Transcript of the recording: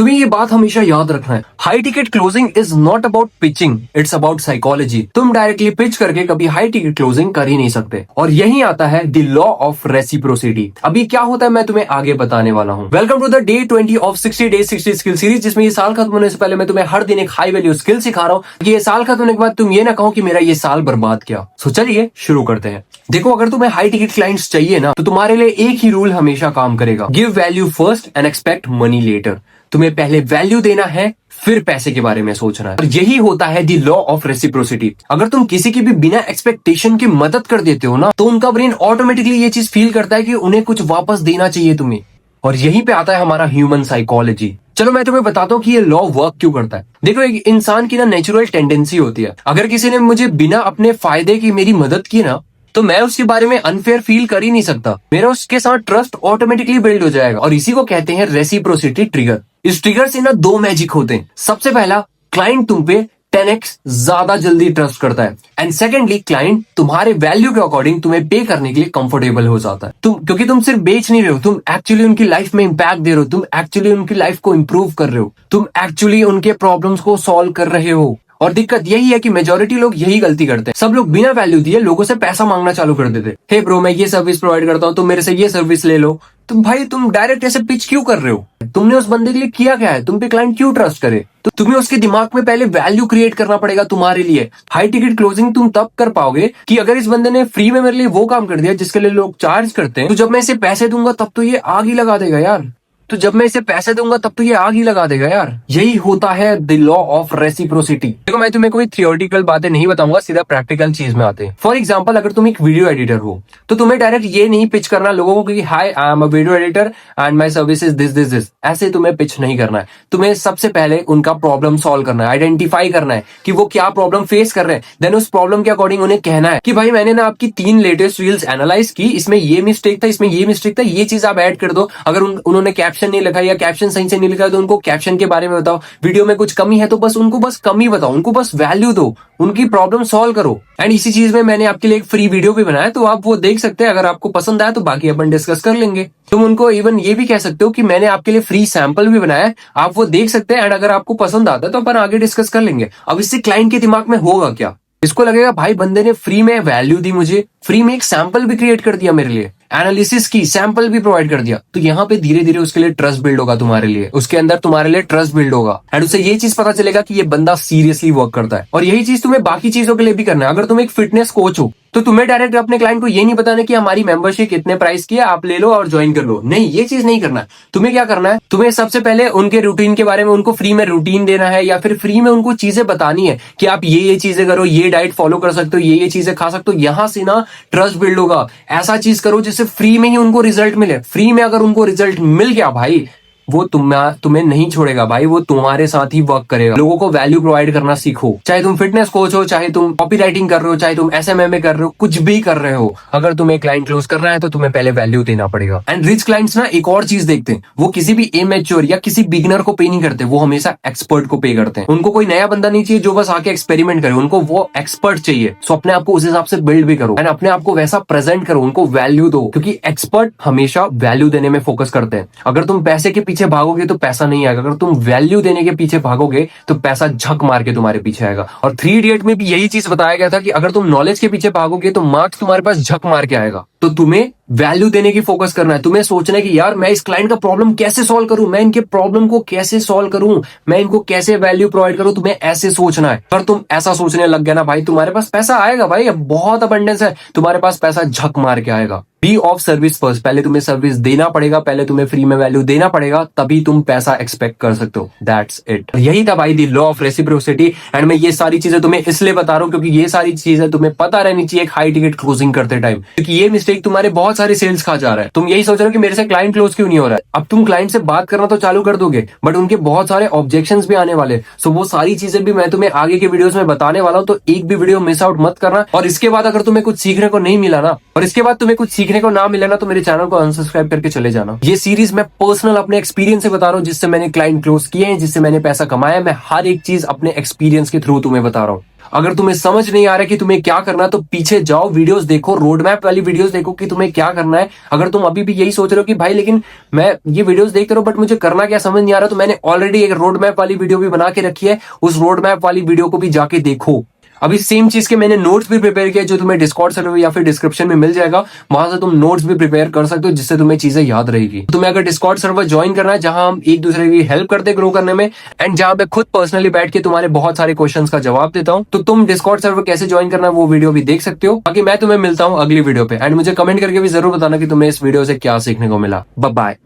तुम्हें ये बात हमेशा याद रखना है, high ticket closing is not about pitching, it's about psychology. तुम डायरेक्टली पिच करके कभी हाई टिकट क्लोजिंग कर ही नहीं सकते। और यही आता है द लॉ ऑफ रेसिप्रोसिटी। अभी क्या होता है मैं तुम्हें आगे बताने वाला हूँ। Welcome to the day 20 of 60 days 60 skill series, जिसमें ये साल खत्म होने से पहले मैं तुम्हें हर दिन एक हाई वैल्यू स्किल सिखा रहा हूँ। ये साल खत्म होने के बाद तुम ये ना कहो कि मेरा ये साल बर्बाद किया। सो चलिए शुरू करते हैं। देखो, अगर तुम्हें हाई टिकट क्लाइंट्स चाहिए ना, तो तुम्हारे लिए एक ही रूल हमेशा काम करेगा, give value first and expect money later. तुम्हें पहले वैल्यू देना है, फिर पैसे के बारे में सोचना है। और यही होता है द लॉ ऑफ रेसिप्रोसिटी। अगर तुम किसी की भी बिना एक्सपेक्टेशन की मदद कर देते हो ना, तो उनका ब्रेन ऑटोमेटिकली ये चीज फील करता है कि उन्हें कुछ वापस देना चाहिए तुम्हें। और यहीं पे आता है हमारा ह्यूमन साइकोलॉजी। चलो मैं तुम्हें बताता हूँ कि ये लॉ वर्क क्यों करता है। देखो, एक इंसान की ना नेचुरल टेंडेंसी होती है, अगर किसी ने मुझे बिना अपने फायदे की मेरी मदद की ना, तो मैं उसके बारे में अनफेयर फील कर ही नहीं सकता। मेरा उसके साथ ट्रस्ट ऑटोमेटिकली बिल्ड हो जाएगा। और इसी को कहते हैं रेसिप्रोसिटी ट्रिगर। इस ट्रिगर से ना दो मैजिक होते हैं। सबसे पहला, क्लाइंट तुम पे 10x ज्यादा जल्दी ट्रस्ट करता है। एंड सेकेंडली, क्लाइंट तुम्हारे वैल्यू के अकॉर्डिंग तुम्हें पे करने के लिए कंफर्टेबल हो जाता है। क्योंकि तुम सिर्फ बेच नहीं रहे हो, तुम एक्चुअली उनकी लाइफ में इंपैक्ट दे रहे हो, तुम एक्चुअली उनकी लाइफ को इंप्रूव कर रहे हो, तुम एक्चुअली उनके प्रॉब्लम्स को सॉल्व कर रहे हो। और दिक्कत यही है कि मेजोरिटी लोग यही गलती करते हैं। सब लोग बिना वैल्यू दिए लोगों से पैसा मांगना चालू कर देते। हे ब्रो, मैं ये सर्विस प्रोवाइड करता हूँ, तुम मेरे से ये सर्विस ले लो। तुम भाई, तुम डायरेक्ट ऐसे पिच क्यों कर रहे हो? तुमने उस बंदे के लिए किया क्या है? तुम पे क्लाइंट क्यों ट्रस्ट करे? तो तुम्हें उसके दिमाग में पहले वैल्यू क्रिएट करना पड़ेगा तुम्हारे लिए। हाई टिकट क्लोजिंग तुम तब कर पाओगे कि अगर इस बंदे ने फ्री में मेरे लिए वो काम कर दिया जिसके लिए लोग चार्ज करते हैं, तो जब मैं इसे पैसे दूंगा तब तो ये आग ही लगा देगा यार। यही होता है द लॉ ऑफ रेसिप्रोसिटी। देखो, मैं तुम्हें कोई थियोरिटिकल बातें नहीं बताऊंगा, सीधा प्रैक्टिकल चीज में आते हैं। फॉर एग्जांपल, अगर तुम एक वीडियो एडिटर हो, तो तुम्हें डायरेक्ट ये नहीं पिच करना लोगों को कि hi, I am a video editor and my service is this this this. ऐसे तुम्हें पिच नहीं करना है। तुम्हें सबसे पहले उनका प्रॉब्लम सॉल्व करना है, आइडेंटिफाई करना है कि वो क्या प्रॉब्लम फेस कर रहे हैं। देन उस प्रॉब्लम के अकॉर्डिंग उन्हें कहना है कि भाई, मैंने ना आपकी 3 लेटेस्ट रील्स एनालाइज की, इसमें ये मिस्टेक था, इसमें ये मिस्टेक था, ये चीज आप ऐड कर दो। अगर उन्होंने कैप्शन नहीं लिखा या कैप्शन सही से नहीं लिखा है, तो उनको कैप्शन के बारे में बताओ। वीडियो में कुछ कमी है तो उनको बस कमी बताओ, उनको बस वैल्यू दो, उनकी प्रॉब्लम सॉल्व करो। एंड इसी चीज में मैंने आपके लिए एक फ्री वीडियो भी बनाया, तो आप वो देख सकते हैं। अगर आपको पसंद आया तो बाकी अपन डिस्कस कर लेंगे। तुम उनको इवन ये भी कह सकते हो कि मैंने आपके लिए फ्री सैंपल भी बनाया है, आप वो देख सकते हैं। एंड अगर आपको पसंद आता है तो अपन आगे डिस्कस कर लेंगे। अब इससे क्लाइंट के दिमाग में होगा क्या? इसको लगेगा भाई, बंदे ने फ्री में वैल्यू दी, मुझे फ्री में एक सैंपल भी क्रिएट कर दिया, मेरे लिए एनालिसिस की सैंपल भी प्रोवाइड कर दिया। तो यहाँ पे धीरे धीरे उसके लिए ट्रस्ट बिल्ड होगा तुम्हारे लिए, उसके अंदर तुम्हारे लिए ट्रस्ट बिल्ड होगा। एंड उसे ये चीज पता चलेगा कि ये बंदा सीरियसली वर्क करता है। और यही चीज तुम्हें बाकी चीजों के लिए भी करना है। अगर तुम एक फिटनेस कोच हो, तो तुम्हें डायरेक्ट अपने क्लाइंट को ये नहीं बताना कि हमारी मेंबरशिप इतने प्राइस की है, आप ले लो और ज्वाइन कर लो। नहीं, ये चीज नहीं करना है। तुम्हें क्या करना है, तुम्हें सबसे पहले उनके रूटीन के बारे में उनको फ्री में रूटीन देना है, या फिर फ्री में उनको चीजें बतानी है कि आप ये चीजें करो, ये डाइट फॉलो कर सकते हो, ये चीजें खा सकते हो। यहां से ना ट्रस्ट बिल्ड होगा। ऐसा चीज करो जिससे फ्री में ही उनको रिजल्ट मिले। फ्री में अगर उनको रिजल्ट मिल गया भाई, वो तुम्हें नहीं छोड़ेगा भाई, वो तुम्हारे साथ ही वर्क करेगा। लोगों को वैल्यू प्रोवाइड करना सीखो। चाहे तुम फिटनेस कोच हो, चाहे तुम कॉपी राइटिंग कर रहे हो, चाहे तुम एसएमएम कर रहे हो, कुछ भी कर रहे हो, अगर तुम्हें क्लाइंट क्लोज करना है तो तुम्हें पहले वैल्यू देना पड़ेगा। एंड रिच क्लाइंट्स ना एक और चीज देखते हैं, वो किसी भी इमेच्योर या किसी बिगिनर को पे नहीं करते, वो हमेशा एक्सपर्ट को पे करते हैं। उनको कोई नया बंदा नहीं चाहिए जो बस आके एक्सपेरिमेंट करे, उनको वो एक्सपर्ट चाहिए। सो अपने आप को उस हिसाब से बिल्ड भी करो एंड अपने आप को वैसा प्रेजेंट करो, उनको वैल्यू दो, क्योंकि एक्सपर्ट हमेशा वैल्यू देने में फोकस करते हैं। अगर तुम पैसे के पीछे भागोगे तो पैसा नहीं आएगा। अगर तुम वैल्यू देने के पीछे भागोगे तो पैसा झक मार के तुम्हारे पीछे आएगा। और 3 इडियट में भी यही चीज बताया गया था कि अगर तुम नॉलेज के पीछे भागोगे तो मार्क्स तुम्हारे पास झक मार के आएगा। तो तुम्हें वैल्यू देने की फोकस करना है। तुम्हें सोचना है कि यार, मैं इस क्लाइंट का प्रॉब्लम कैसे सॉल्व करूं, मैं इनके प्रॉब्लम को कैसे सॉल्व करूं, मैं इनको कैसे वैल्यू प्रोवाइड करूं। तुम्हें ऐसे सोचना है। अगर तुम ऐसा सोचने लग गया ना भाई, तुम्हारे पास पैसा आएगा भाई, अब बहुत अबंडेंस है, तुम्हारे पास पैसा झक मार के आएगा। Be of service first. पहले तुम्हें सर्विस देना पड़ेगा, पहले तुम्हें फ्री में वैल्यू देना पड़ेगा, तभी तुम पैसा एक्सपेक्ट कर सकते हो। That's it. यही था भाई the law of reciprocity. And मैं ये सारी चीजें तुम्हें इसलिए बता रहा हूँ क्योंकि ये सारी चीजें तुम्हें पता रहनी चाहिए एक हाई टिकट क्लोजिंग करते टाइम, क्योंकि ये मिस्टेक तुम्हारे बहुत सारे सेल्स खा जा रहा है। तुम यही सोच रहे हो कि मेरे से क्लाइंट क्लोज क्यों नहीं हो रहा है। अब तुम क्लाइंट से बात करना तो चालू कर दोगे, बट उनके बहुत सारे ऑब्जेक्शंस भी आने वाले। सो वो सारी चीजें भी मैं तुम्हें आगे के वीडियोस में बताने वाला हूँ, तो एक भी वीडियो मिस आउट मत करना। और इसके बाद अगर तुम्हें कुछ सीखने को नहीं मिला ना, तो मेरे चैनल को अनसब्सक्राइब करके चले जाना। ये सीरीज मैं पर्सनल अपने एक्सपीरियंस से बता रहा हूँ, जिससे मैंने क्लाइंट क्लोज किए हैं, जिससे मैंने पैसा कमाया है। मैं हर एक चीज अपने एक्सपीरियंस के थ्रू तुम्हें बता रहा हूँ। अगर तुम्हें समझ नहीं आ रहा है कि तुम्हें क्या करना है, तो पीछे जाओ, वीडियोस देखो, रोड मैप वाली वीडियोस देखो कि तुम्हें क्या करना है। अगर तुम अभी भी यही सोच रहे हो कि भाई लेकिन मैं ये वीडियोस देखते रहो बट मुझे करना क्या समझ नहीं आ रहा, तो मैंने ऑलरेडी एक रोड मैप वाली वीडियो भी बना के रखी है, उस रोड मैप वाली वीडियो को भी जाके देखो। अभी सेम चीज के मैंने नोट्स भी प्रिपेयर किया जो तुम्हें डिस्कॉर्ड सर्वर या फिर डिस्क्रिप्शन में मिल जाएगा, वहां से तुम नोट्स भी प्रिपेयर कर सकते हो जिससे तुम्हें चीजें याद रहेगी। तुम्हें अगर डिस्कॉर्ड सर्वर ज्वाइन करना है जहां हम एक दूसरे की हेल्प करते ग्रो करने में, एंड जहां पे खुद पर्सनली बैठ के तुम्हारे बहुत सारे क्वेश्चंस का जवाब देता हूं, तो तुम डिस्कॉर्ड सर्वर कैसे ज्वाइन करना है वो वीडियो भी देख सकते हो। बाकी मैं तुम्हें मिलता हूं अगली वीडियो पे, एंड मुझे कमेंट करके भी जरूर बताना कि तुम्हें इस वीडियो से क्या सीखने को मिला। Bye bye.